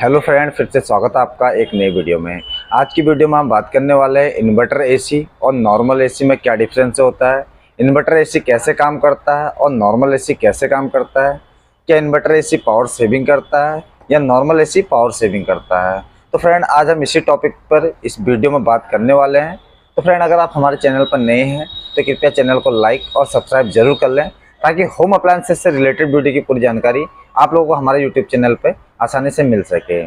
Hello friend, फिर से स्वागत है आपका एक नई वीडियो में। आज की वीडियो में हम बात करने वाले हैं इन्वर्टर एसी और नॉर्मल एसी में क्या डिफरेंस होता है, इन्वर्टर एसी कैसे काम करता है और नॉर्मल एसी कैसे काम करता है, क्या इन्वर्टर एसी पावर सेविंग करता है या नॉर्मल एसी पावर सेविंग करता है। तो फ्रेंड, आज हम इसी टॉपिक पर इस वीडियो में बात करने वाले हैं। तो फ्रेंड, अगर आप हमारे चैनल पर नए हैं तो कृपया चैनल को लाइक और सब्सक्राइब जरूर कर लें, ताकि होम अप्लायंसेस से रिलेटेड वीडियो की पूरी जानकारी आप लोगों को हमारे यूट्यूब चैनल पे आसानी से मिल सके।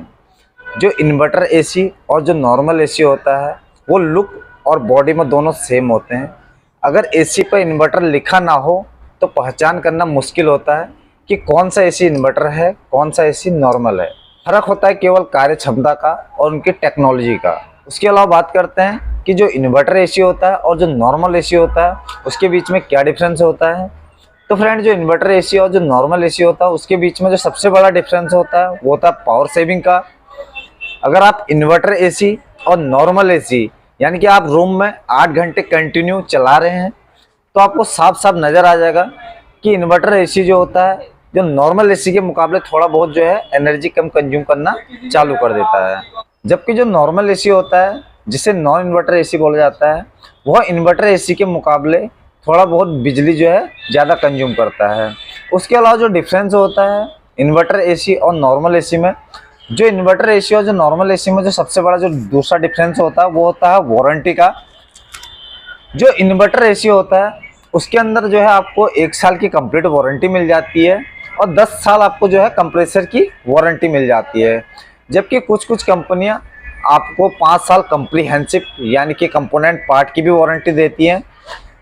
जो इन्वर्टर एसी और जो नॉर्मल एसी होता है वो लुक और बॉडी में दोनों सेम होते हैं। अगर एसी पर इन्वर्टर लिखा ना हो तो पहचान करना मुश्किल होता है कि कौन सा एसी इन्वर्टर है, कौन सा एसी नॉर्मल है। फर्क होता है केवल कार्य क्षमता का और उनकी टेक्नोलॉजी का। उसके अलावा बात करते हैं कि जो इन्वर्टर एसी होता है और जो नॉर्मल एसी होता है उसके बीच में क्या डिफरेंस होता है। तो फ्रेंड, जो इन्वर्टर एसी और जो नॉर्मल एसी होता है उसके बीच में जो सबसे बड़ा डिफरेंस होता है वो होता है पावर सेविंग का। अगर आप इन्वर्टर एसी और नॉर्मल एसी यानी कि आप रूम में 8 घंटे कंटिन्यू चला रहे हैं तो आपको साफ साफ नज़र आ जाएगा कि इन्वर्टर एसी जो होता है जो नॉर्मल एसी के मुकाबले थोड़ा बहुत जो है एनर्जी कम कंज्यूम करना चालू कर देता है। जबकि जो नॉर्मल एसी होता है जिसे नॉन इन्वर्टर एसी बोला जाता है वह इन्वर्टर एसी के मुकाबले थोड़ा बहुत बिजली जो है ज़्यादा कंज्यूम करता है। उसके अलावा जो डिफरेंस होता है इन्वर्टर एसी और नॉर्मल एसी में, जो इन्वर्टर एसी और जो नॉर्मल एसी में जो सबसे बड़ा जो दूसरा डिफरेंस होता है वो होता है वारंटी का। जो इन्वर्टर एसी होता है उसके अंदर जो है आपको 1 साल की कंप्लीट वारंटी मिल जाती है और 10 साल आपको जो है कंप्रेसर की वारंटी मिल जाती है। जबकि कुछ कुछ कंपनियां आपको 5 साल कम्प्रीहेंसिव यानी कि कंपोनेंट पार्ट की भी वारंटी देती हैं,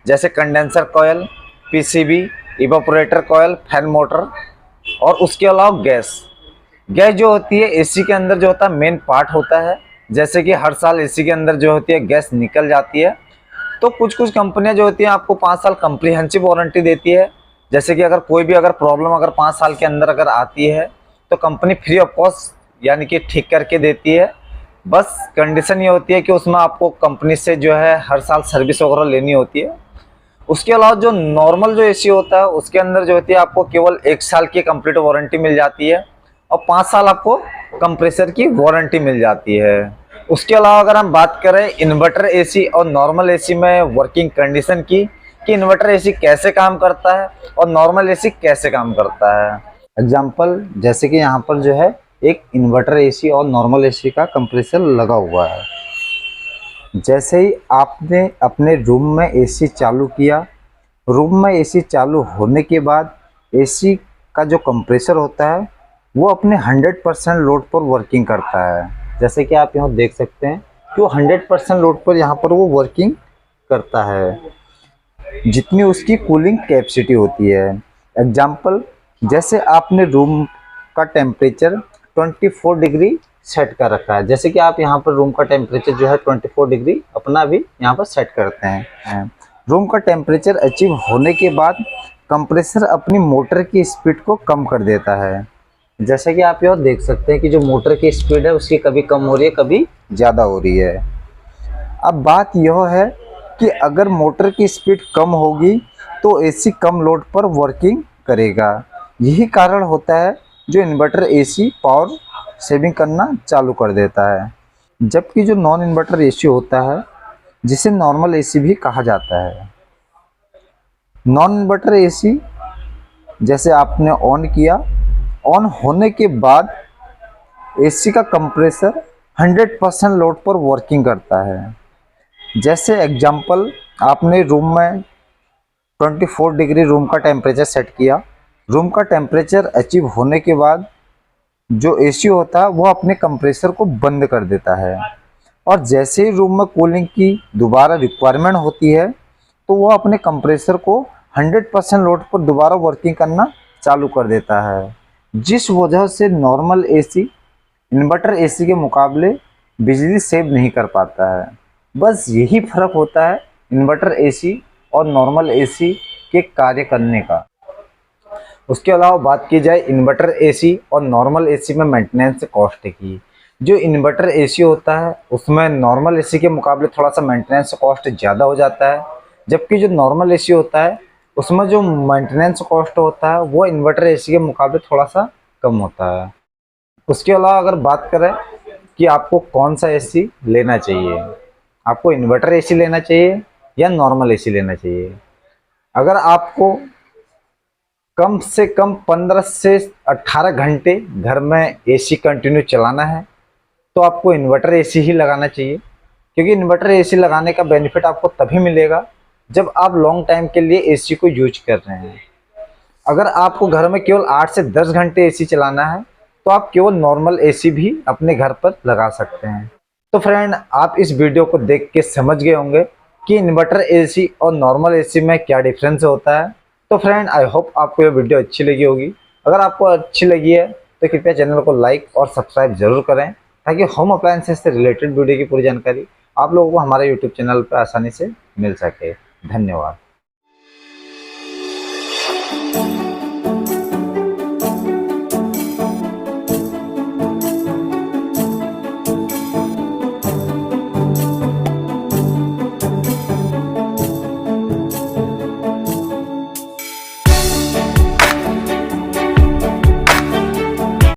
जैसे condenser coil, PCB, evaporator coil, fan motor. और उसके अलावा गैस जो होती है एसी के अंदर जो होता है मेन पार्ट होता है, जैसे कि हर साल एसी के अंदर जो होती है गैस निकल जाती है। तो कुछ कुछ कंपनियां जो होती हैं आपको 5 साल कम्प्रीहेंसिव वारंटी देती है, जैसे कि अगर कोई भी प्रॉब्लम अगर 5 साल के अंदर अगर आती है तो कंपनी फ्री ऑफ कॉस्ट यानी कि ठीक करके देती है। बस कंडीशन ये होती है कि उसमें आपको कंपनी से जो है हर साल सर्विस वगैरह लेनी होती है। उसके अलावा जो नॉर्मल जो एसी होता है उसके अंदर जो होती है आपको केवल 1 साल की कंप्लीट वारंटी मिल जाती है और 5 साल आपको कंप्रेसर की वारंटी मिल जाती है। उसके अलावा अगर हम बात करें इन्वर्टर एसी और नॉर्मल एसी में वर्किंग कंडीशन की, कि इन्वर्टर एसी कैसे काम करता है और नॉर्मल एसी कैसे काम करता है। एग्जांपल, जैसे कि यहाँ पर जो है एक इन्वर्टर एसी और नॉर्मल एसी का कंप्रेसर लगा हुआ है। जैसे ही आपने अपने रूम में एसी चालू किया, रूम में एसी चालू होने के बाद एसी का जो कंप्रेसर होता है वो अपने 100% लोड पर वर्किंग करता है। जैसे कि आप यहाँ देख सकते हैं कि वो 100% लोड पर यहाँ पर वो वर्किंग करता है, जितनी उसकी कूलिंग कैपेसिटी होती है। एग्जाम्पल, जैसे आपने रूम का टेम्परेचर 24 डिग्री सेट कर रखा है, जैसे कि आप यहाँ पर रूम का टेम्परेचर जो है 24 डिग्री अपना भी यहाँ पर सेट करते हैं। रूम का टेम्परेचर अचीव होने के बाद कंप्रेसर अपनी मोटर की स्पीड को कम कर देता है। जैसे कि आप यहाँ देख सकते हैं कि जो मोटर की स्पीड है उसकी कभी कम हो रही है, कभी ज़्यादा हो रही है। अब बात यह है कि अगर मोटर की स्पीड कम होगी तो एसी कम लोड पर वर्किंग करेगा। यही कारण होता है जो इन्वर्टर एसी पावर सेविंग करना चालू कर देता है। जबकि जो नॉन इन्वर्टर एसी होता है जिसे नॉर्मल एसी भी कहा जाता है, नॉन इन्वर्टर एसी जैसे आपने ऑन किया, ऑन होने के बाद एसी का कंप्रेसर 100% लोड पर वर्किंग करता है। जैसे एग्जांपल, आपने रूम में 24 डिग्री रूम का टेम्परेचर सेट किया, रूम का टेम्परेचर अचीव होने के बाद जो एसी होता है वो अपने कंप्रेसर को बंद कर देता है और जैसे ही रूम में कूलिंग की दोबारा रिक्वायरमेंट होती है तो वो अपने कंप्रेसर को 100% लोड पर दोबारा वर्किंग करना चालू कर देता है, जिस वजह से नॉर्मल एसी इन्वर्टर एसी के मुकाबले बिजली सेव नहीं कर पाता है। बस यही फ़र्क होता है इन्वर्टर एसी और नॉर्मल एसी के कार्य करने का। उसके अलावा बात की जाए इन्वर्टर एसी और नॉर्मल एसी में मेंटेनेंस कॉस्ट की, जो इन्वर्टर एसी होता है उसमें नॉर्मल एसी के मुकाबले थोड़ा सा मेंटेनेंस कॉस्ट ज़्यादा हो जाता है, जबकि जो नॉर्मल एसी होता है उसमें जो मेंटेनेंस कॉस्ट होता है वो इन्वर्टर एसी के मुकाबले थोड़ा सा कम होता है। उसके अलावा अगर बात करें कि आपको कौन सा एसी लेना चाहिए, आपको इन्वर्टर एसी लेना चाहिए या नॉर्मल एसी लेना चाहिए। अगर आपको कम से कम 15 से 18 घंटे घर में एसी कंटिन्यू चलाना है तो आपको इन्वर्टर एसी ही लगाना चाहिए, क्योंकि इन्वर्टर एसी लगाने का बेनिफिट आपको तभी मिलेगा जब आप लॉन्ग टाइम के लिए एसी को यूज कर रहे हैं। अगर आपको घर में केवल 8 से 10 घंटे एसी चलाना है तो आप केवल नॉर्मल एसी भी अपने घर पर लगा सकते हैं। तो फ्रेंड, आप इस वीडियो को देख के समझ गए होंगे कि इन्वर्टर एसी और नॉर्मल एसी में क्या डिफरेंस होता है। तो फ्रेंड, आई होप आपको ये वीडियो अच्छी लगी होगी। अगर आपको अच्छी लगी है तो कृपया चैनल को लाइक और सब्सक्राइब जरूर करें, ताकि होम अप्लायंसेस से रिलेटेड वीडियो की पूरी जानकारी आप लोगों को हमारे यूट्यूब चैनल पर आसानी से मिल सके। धन्यवाद।